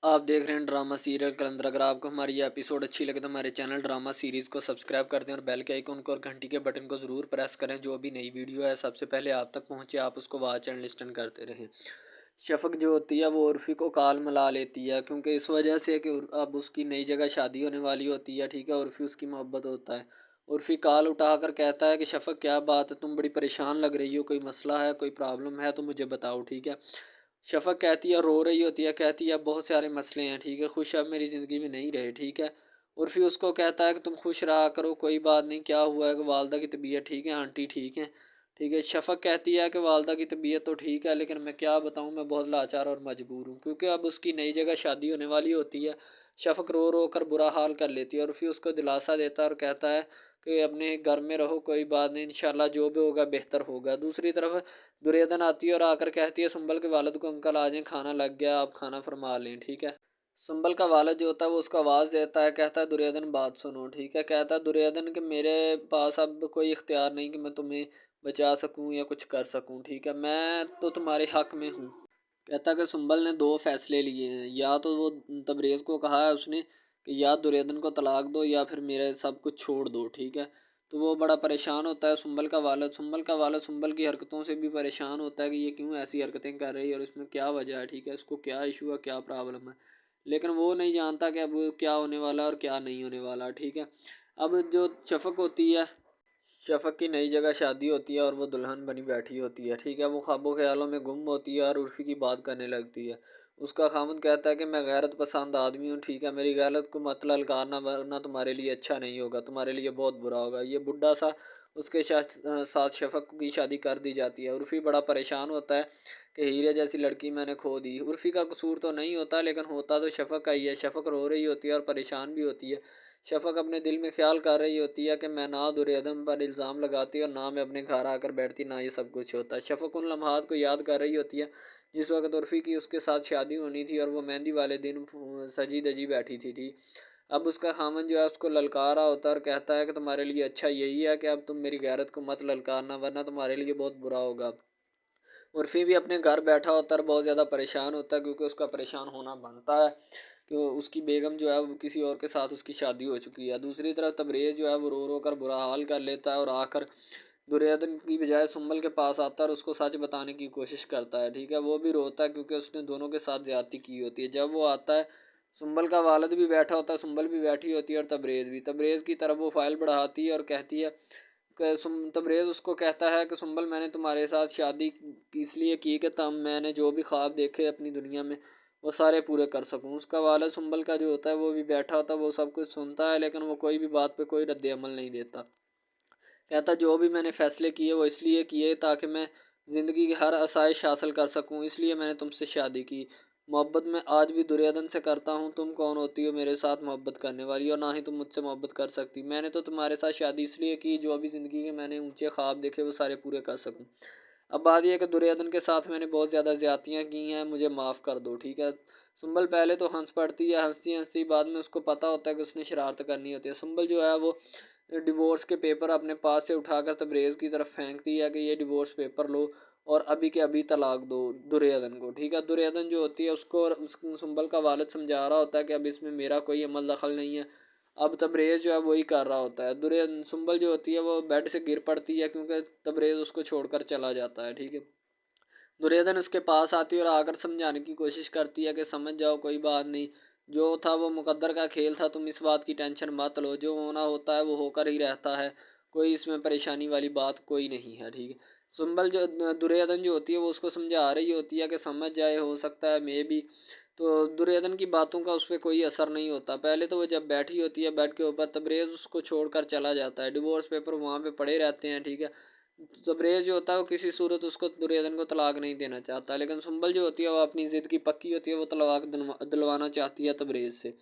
आप देख रहे हैं ड्रामा सीरियल कलंदर। अगर आपको हमारी ये एपिसोड अच्छी लगे तो हमारे चैनल ड्रामा सीरीज़ को सब्सक्राइब कर दें और बेल के आइकन को और घंटी के बटन को ज़रूर प्रेस करें। जो भी नई वीडियो है सबसे पहले आप तक पहुंचे, आप उसको वॉच एंड लिस्टन करते रहें। शफ़क़ जो होती है वो उर्फ़ी को काल मिला लेती है, क्योंकि इस वजह से कि अब उसकी नई जगह शादी होने वाली होती है। ठीक है, उर्फ़ी उसकी मोहब्बत होता है। उर्फ़ी कॉल उठाकर कहता है कि शफ़क़ क्या बात है, तुम बड़ी परेशान लग रही हो, कोई मसला है, कोई प्रॉब्लम है तो मुझे बताओ। ठीक है, शफ़क़ कहती है, रो रही होती है, कहती है बहुत सारे मसले हैं। ठीक है, खुश अब मेरी ज़िंदगी में नहीं रहे। ठीक है, उर्फ़ी उसको कहता है कि तुम खुश रहा करो, कोई बात नहीं, क्या हुआ है कि वालदा की तबीयत ठीक है, आंटी ठीक है। ठीक है, शफ़क़ कहती है कि वालदा की तबीयत तो ठीक है, लेकिन मैं क्या बताऊँ, मैं बहुत लाचार और मजबूर हूँ, क्योंकि अब उसकी नई जगह शादी होने वाली होती है। शफ़क़ रो रो कर बुरा हाल कर लेती है और फिर उसको दिलासा देता है और कहता है कि अपने घर में रहो, कोई बात नहीं, इंशाल्लाह जो भी होगा बेहतर होगा। दूसरी तरफ दुर्योधन आती है और आकर कहती है सुंबल के वालिद को, अंकल आ जाएं, खाना लग गया, आप खाना फरमा लें। ठीक है, सुंबल का वालिद जो होता है वो उसको आवाज़ देता है, कहता है दुर्योधन बात सुनो। ठीक है, कहता है दुर्योधन कि मेरे पास अब कोई इख्तियार नहीं कि मैं तुम्हें बचा सकूं या कुछ कर सकूं। ठीक है, मैं तो तुम्हारे हक में हूँ। कहता कि सुंबल ने दो फैसले लिए हैं, या तो वो तबरेज़ को कहा है उसने कि या दुर्योधन को तलाक दो या फिर मेरे सब कुछ छोड़ दो। ठीक है, तो वो बड़ा परेशान होता है सुंबल का वालिद सुंबल की हरकतों से भी परेशान होता है कि ये क्यों ऐसी हरकतें कर रही है और इसमें क्या वजह है। ठीक है, इसको क्या इशू है, क्या प्रॉब्लम है, लेकिन वो नहीं जानता कि अब क्या होने वाला है और क्या नहीं होने वाला। ठीक है, अब जो शफ़क़ होती है, शफ़क़ की नई जगह शादी होती है और वो दुल्हन बनी बैठी होती है। ठीक है, वो ख्वाबों ख़यालों में गुम होती है और उर्फ़ी की बात करने लगती है। उसका ख़ावंद कहता है कि मैं गैरत पसंद आदमी हूँ। ठीक है, मेरी गैरत को मत ललकारना, वरना तुम्हारे लिए अच्छा नहीं होगा, तुम्हारे लिए बहुत बुरा होगा। ये बुढ़ा सा उसके साथ शफ़क़ की शादी कर दी जाती है। उर्फ़ी बड़ा परेशान होता है कि हीरे जैसी लड़की मैंने खो दी। उर्फ़ी का कसूर तो नहीं होता, लेकिन होता तो शफ़क़ का ही है। शफ़क़ रो रही होती है और परेशान भी होती है। शफ़क़ अपने दिल में ख़्याल कर रही होती है कि मैं ना दुर्योधन पर इल्ज़ाम लगाती और ना मैं अपने घर आकर बैठती, ना ये सब कुछ होता। शफ़क़ उन लम्हात को याद कर रही होती है जिस वक़्त उर्फ़ी की उसके साथ शादी होनी थी और वो मेहंदी वाले दिन सजी धजी बैठी थी। अब उसका ख़ावंद जो है उसको ललकार रहा होता है और कहता है कि तुम्हारे लिए अच्छा यही है कि अब तुम मेरी गैरत को मत ललकारना, वरना तुम्हारे लिए बहुत बुरा होगा। उर्फ़ी भी अपने घर बैठा होता है और बहुत ज़्यादा परेशान होता है, क्योंकि उसका परेशान होना बनता है कि उसकी बेगम जो है वो किसी और के साथ उसकी शादी हो चुकी है। दूसरी तरफ तबरेज़ जो है वो रो रो कर बुरा हाल कर लेता है और आकर दुर्योधन की बजाय सुंबल के पास आता है और उसको सच बताने की कोशिश करता है। ठीक है, वो भी रोता है क्योंकि उसने दोनों के साथ ज़्यादती की होती है। जब वो आता है, सुंबल का वालिद भी बैठा होता है, सुंबल भी बैठी होती है और तबरेज़ भी। तबरेज़ की तरफ वो फ़ाइल बढ़ाती है और कहती है तबरेज़ उसको कहता है कि सुंबल, मैंने तुम्हारे साथ शादी इसलिए की कि तब मैंने जो भी ख्वाब देखे अपनी दुनिया में वो सारे पूरे कर सकूं। उसका वालिद सुंबल का जो होता है वो भी बैठा होता है, वो सब कुछ सुनता है, लेकिन वो कोई भी बात पे कोई रद्द अमल नहीं देता। कहता जो भी मैंने फ़ैसले किए वो इसलिए किए ताकि मैं ज़िंदगी की हर आसाइश हासिल कर सकूं, इसलिए मैंने तुमसे शादी की। मोहब्बत मैं आज भी दुर्योधन से करता हूँ, तुम कौन होती हो मेरे साथ मोहब्बत करने वाली, और ना ही तुम मुझसे मोहब्बत कर सकती। मैंने तो तुम्हारे साथ शादी इसलिए की जो भी ज़िंदगी के मैंने ऊँचे ख्वाब देखे वो सारे पूरे कर सकूँ। अब बात ये है कि दुर्योधन के साथ मैंने बहुत ज़्यादा ज़्यादतियाँ की हैं, मुझे माफ़ कर दो। ठीक है, सुंबल पहले तो हंस पड़ती है, हंसती-हंसती बाद में उसको पता होता है कि उसने शरारत करनी होती है। सुंबल जो है वो डिवोर्स के पेपर अपने पास से उठाकर तबरेज़ की तरफ फेंकती है कि ये डिवोर्स पेपर लो और अभी के अभी तलाक दो दुर्योधन को। ठीक है, दुर्योधन जो होती है उसको और उस सुंबल का वालिद समझा रहा होता है कि अब इसमें मेरा कोई अमल दखल नहीं है। अब तबरेज़ जो है वही कर रहा होता है। दुर्योधन सुंबल जो होती है वो बेड से गिर पड़ती है क्योंकि तबरेज़ उसको छोड़कर चला जाता है। ठीक है, दुर्योधन उसके पास आती है और आकर समझाने की कोशिश करती है कि समझ जाओ, कोई बात नहीं, जो था वो मुकद्दर का खेल था, तुम इस बात की टेंशन मत लो, जो होना होता है वो होकर ही रहता है, कोई इसमें परेशानी वाली बात कोई नहीं है। ठीक है, सुंबल जो दुर्योधन जो होती है वो उसको समझा रही होती है कि समझ जाए, हो सकता है मे भी, तो दुर्योधन की बातों का उस पर कोई असर नहीं होता। पहले तो वो जब बैठी होती है बेड के ऊपर, तबरेज़ उसको छोड़कर चला जाता है, डिवोर्स पेपर वहाँ पे पड़े रहते हैं। ठीक है, तबरेज़ जो होता है वो किसी सूरत उसको दुर्योधन को तलाक नहीं देना चाहता, लेकिन सुंबल जो होती है वो अपनी ज़िद की पक्की होती है, वो तलाक दिलवाना चाहती है तबरेज़ से।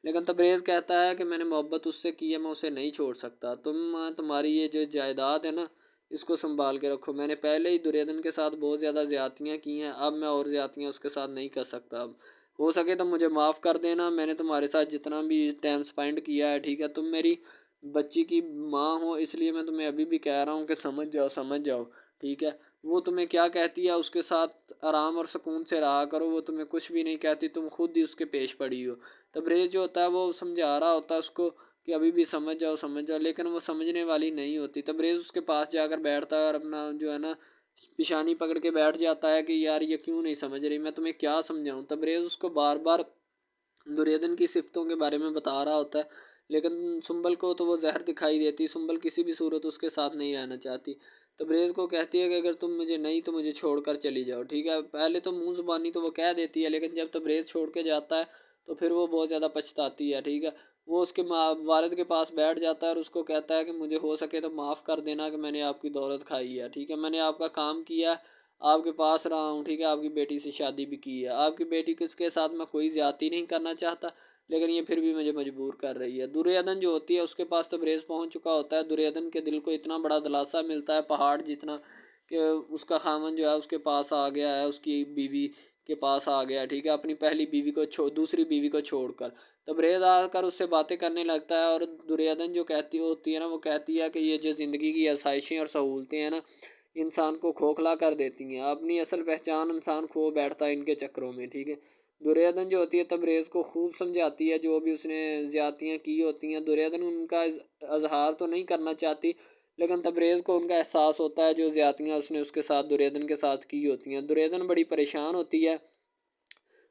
लेकिन तबरेज़ कहता है कि मैंने मोहब्बत उससे की है, मैं उसे नहीं छोड़ सकता। तुम्हारी ये जो जायदाद है ना, इसको संभाल के रखो। मैंने पहले ही दुर्योधन के साथ बहुत ज़्यादा ज़्यादतियाँ की हैं, अब मैं और ज़्यादतियाँ उसके साथ नहीं कर सकता। अब हो सके तो मुझे माफ़ कर देना, मैंने तुम्हारे साथ जितना भी टाइम स्पेंड किया है। ठीक है, तुम मेरी बच्ची की माँ हो, इसलिए मैं तुम्हें अभी भी कह रहा हूँ कि समझ जाओ, समझ जाओ। ठीक है, वो तुम्हें क्या कहती है उसके साथ आराम और सुकून से रहा करो, वो तुम्हें कुछ भी नहीं कहती, तुम खुद ही उसके पेश पड़ी हो। तबरेज़ जो होता है वो समझा रहा होता है उसको कि अभी भी समझ जाओ, लेकिन वो समझने वाली नहीं होती। तबरेज़ उसके पास जाकर बैठता है और अपना जो है ना पेशानी पकड़ के बैठ जाता है कि यार ये क्यों नहीं समझ रही, मैं तुम्हें क्या समझाऊँ। तबरेज़ उसको बार बार दुर्योधन की सिफ़्तों के बारे में बता रहा होता है, लेकिन सुंबल को तो वो ज़हर दिखाई देती। सुंबल किसी भी सूरत उसके साथ नहीं रहना चाहती। तबरेज़ को कहती है कि अगर तुम मुझे नहीं तो मुझे छोड़कर चली जाओ, ठीक है। पहले तो मुँह ज़ुबानी तो वो कह देती है, लेकिन जब तबरेज़ छोड़ के जाता है तो फिर वो बहुत ज़्यादा पछताती है, ठीक है। वो उसके वालिद के पास बैठ जाता है और उसको कहता है कि मुझे हो सके तो माफ़ कर देना कि मैंने आपकी दौलत खाई है, ठीक है। मैंने आपका काम किया, आपके पास रहा हूँ, ठीक है। आपकी बेटी से शादी भी की है, आपकी बेटी के साथ मैं कोई ज़्यादती नहीं करना चाहता, लेकिन ये फिर भी मुझे मजबूर कर रही है। दुर्योधन जो होती है उसके पास तबरेज़ पहुँच चुका होता है। दुर्योधन के दिल को इतना बड़ा दिलासा मिलता है पहाड़ जितना, कि उसका खामन जो है उसके पास आ गया है, उसकी बीवी के पास आ गया, ठीक है। अपनी पहली बीवी को दूसरी बीवी को छोड़कर तबरेज़ आकर उससे बातें करने लगता है। और दुर्योधन जो कहती होती है ना, वो कहती है कि ये जो ज़िंदगी की आसाइशें और सहूलतें हैं ना, इंसान को खोखला कर देती हैं। अपनी असल पहचान इंसान खो बैठता है इनके चक्करों में, ठीक है। दुर्योधन जो होती है तबरेज़ को खूब समझाती है जो भी उसने ज़्यादतियाँ की होती हैं। दुर्योधन उनका इज़हार तो नहीं करना चाहती, लेकिन तबरेज़ को उनका एहसास होता है जो ज़्यादतियाँ उसने उसके साथ दुर्योधन के साथ की होती हैं। दुर्योधन बड़ी परेशान होती है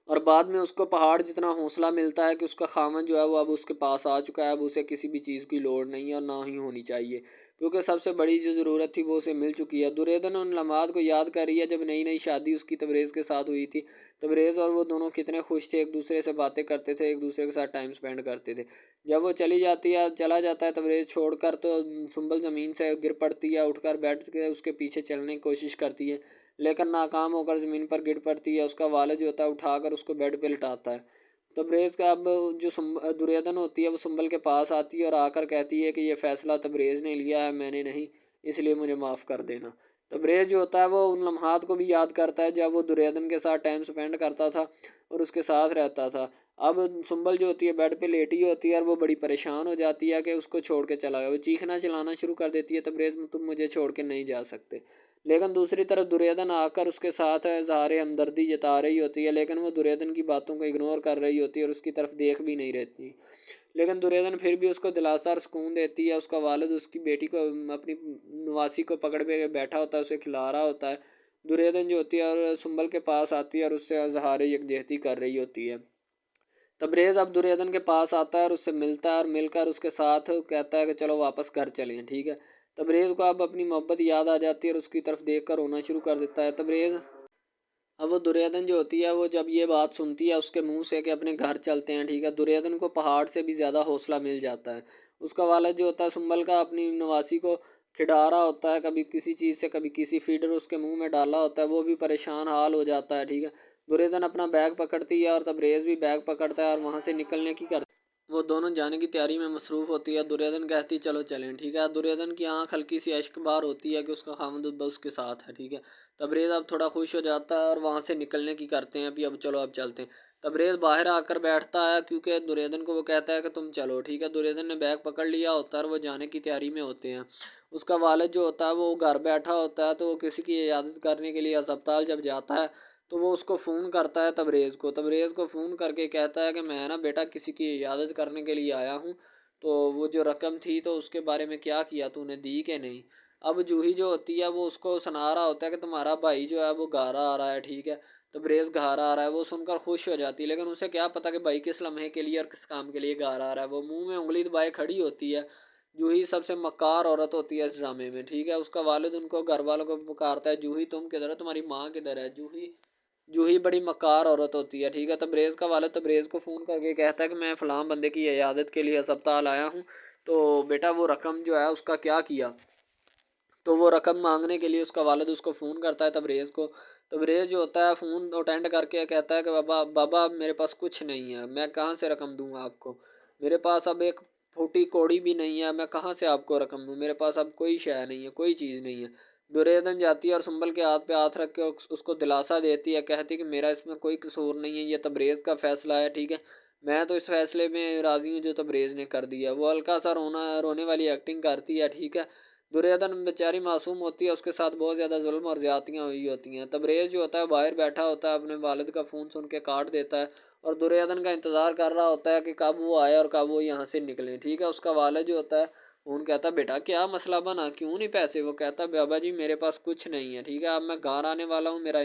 और बाद में उसको पहाड़ जितना हौसला मिलता है कि उसका खामन जो है वो अब उसके पास आ चुका है। अब उसे किसी भी चीज़ की लोड़ नहीं है और ना ही होनी चाहिए, क्योंकि सबसे बड़ी जो ज़रूरत थी वो उसे मिल चुकी है। दुर्योधन उन लम्हात को याद कर रही है जब नई नई शादी उसकी तबरेज़ के साथ हुई थी। तबरेज़ और वो दोनों कितने खुश थे, एक दूसरे से बातें करते थे, एक दूसरे के साथ टाइम स्पेंड करते थे। जब वो चला जाता है तबरेज़ छोड़कर, तो सुंबल ज़मीन से गिर पड़ती है, उठकर बैठ के उसके पीछे चलने की कोशिश करती है, लेकिन नाकाम होकर ज़मीन पर गिर पड़ती है। उसका वालिद जो होता है उठाकर उसको बेड पे लिटाता है। तबरेज़ का अब जो दुर्योधन होती है वो सुंबल के पास आती है और आकर कहती है कि ये फ़ैसला तबरेज़ ने लिया है, मैंने नहीं, इसलिए मुझे माफ़ कर देना। तबरेज़ जो होता है वो उन लम्हात को भी याद करता है जब वो दुर्योधन के साथ टाइम स्पेंड करता था और उसके साथ रहता था। अब सुंबल जो होती है बेड पे लेटी होती है और वो बड़ी परेशान हो जाती है कि उसको छोड़ के चला गया। वो चीखना चिल्लाना शुरू कर देती है, तबरेज़ तुम मुझे छोड़ के नहीं जा सकते। लेकिन दूसरी तरफ दुर्योधन आकर उसके साथ इज़हार हमदर्दी जता रही होती है, लेकिन वो दुर्योधन की बातों को इग्नोर कर रही होती है और उसकी तरफ देख भी नहीं रहती। लेकिन दुर्योधन फिर भी उसको दिलासा और सुकून देती है। उसका वालिद उसकी बेटी को, अपनी नवासी को पकड़ पे बैठा होता है, उसे खिला रहा होता है। दुर्योधन जो होती है और सुंबल के पास आती है और उससे इज़हार यकजहती कर रही होती है। तबरेज़ अब दुर्योधन के पास आता है और उससे मिलता है और मिलकर उसके साथ कहता है कि चलो वापस घर चलें, ठीक है। तबरेज़ को अब अपनी मोहब्बत याद आ जाती है और उसकी तरफ देखकर रोना शुरू कर देता है। तबरेज़ अब वो दुर्योधन जो होती है वो जब ये बात सुनती है उसके मुंह से कि अपने घर चलते हैं, ठीक है, दुर्योधन को पहाड़ से भी ज़्यादा हौसला मिल जाता है। उसका वालिद जो होता है सुंबल का अपनी नवासी को खिला रहा होता है, कभी किसी चीज़ से कभी किसी फीडर उसके मुंह में डाला होता है, वो भी परेशान हाल हो जाता है, ठीक है। दुर्योधन अपना बैग पकड़ती है और तबरेज़ भी बैग पकड़ता है और वहाँ से निकलने की करती है। वो दोनों जाने की तैयारी में मसरूफ़ होती है। दुर्योधन कहती है चलो चलें, ठीक है। दुर्योधन की आँख हल्की सी अश्कबार होती है कि उसका खामद अब उसके साथ है, ठीक है। तबरेज़ अब थोड़ा खुश हो जाता है और वहाँ से निकलने की करते हैं अभी, अब चलो अब चलते हैं। तबरेज़ बाहर आकर बैठता है क्योंकि दुर्योधन को वो कहता है कि तुम चलो, ठीक है। दुर्योधन ने बैग पकड़ लिया होता है और वो जाने की तैयारी में होते हैं। उसका वालिद जो होता है वो घर बैठा होता है, तो वो किसी की इयादत करने के लिए अस्पताल जब जाता है तो वो उसको फ़ोन करता है तबरेज़ को फ़ोन करके कहता है कि मैं ना बेटा किसी की इयादत करने के लिए आया हूँ, तो वो जो रकम थी तो उसके बारे में क्या किया तूने, दी कि नहीं। अब जूही जो होती है वो उसको सुना रहा होता है कि तुम्हारा भाई जो है वो गारा आ रहा है, ठीक है। तबरेज़ गारा आ रहा है, वो सुनकर खुश हो जाती है, लेकिन उसे क्या पता कि भाई किस लम्हे के लिए और किस काम के लिए गारा आ रहा है। वो मुंह में उंगली दबाए खड़ी होती है। जूही सबसे मक्कार औरत होती है इस ड्रामे में, ठीक है। उसका वालिद उनको घर वालों को पुकारता है, जूही तुम किधर है, तुम्हारी माँ किधर है। जूही बड़ी मक्कार औरत होती है, ठीक है। तबरेज़ का वालिद तबरेज़ को फ़ोन करके कहता है कि मैं फ़लाँ बंदे की इयादत के लिए अस्पताल आया हूँ, तो बेटा वो रकम जो है उसका क्या किया। तो वो रकम मांगने के लिए उसका वालिद उसको फ़ोन करता है तबरेज़ को। तबरेज़ जो होता है फ़ोन अटेंड करके कहता है कि बाबा बाबा मेरे पास कुछ नहीं है, मैं कहाँ से रकम दूँगा आपको। मेरे पास अब एक फूटी कौड़ी भी नहीं है, मैं कहाँ से आपको रकम दूँ, मेरे पास अब कोई शै नहीं है, कोई चीज़ नहीं है। दुर्योधन जाती है और सुंबल के हाथ पे हाथ रख के उसको दिलासा देती है, कहती है कि मेरा इसमें कोई कसूर नहीं है, ये तबरेज़ का फ़ैसला है, ठीक है। मैं तो इस फ़ैसले में राज़ी हूँ जो तबरेज़ ने कर दिया। वो हल्का सा रोने वाली एक्टिंग करती है, ठीक है। दुर्योधन बेचारी मासूम होती है, उसके साथ बहुत ज़्यादा जुल्म और ज़्यादतियाँ हुई होती हैं। तबरेज़ जो होता है बाहर बैठा होता है, अपने वालिद का फ़ोन सुन के काट देता है और दुर्योधन का इंतज़ार कर रहा होता है कि कब वो आए और कब वो यहाँ से निकलें। ठीक है, उसका वालिद जो होता है फ़ोन कहता है बेटा क्या मसला बना, क्यों नहीं पैसे? वो कहता है बाबा जी मेरे पास कुछ नहीं है। ठीक है, अब मैं घर आने वाला हूँ, मेरा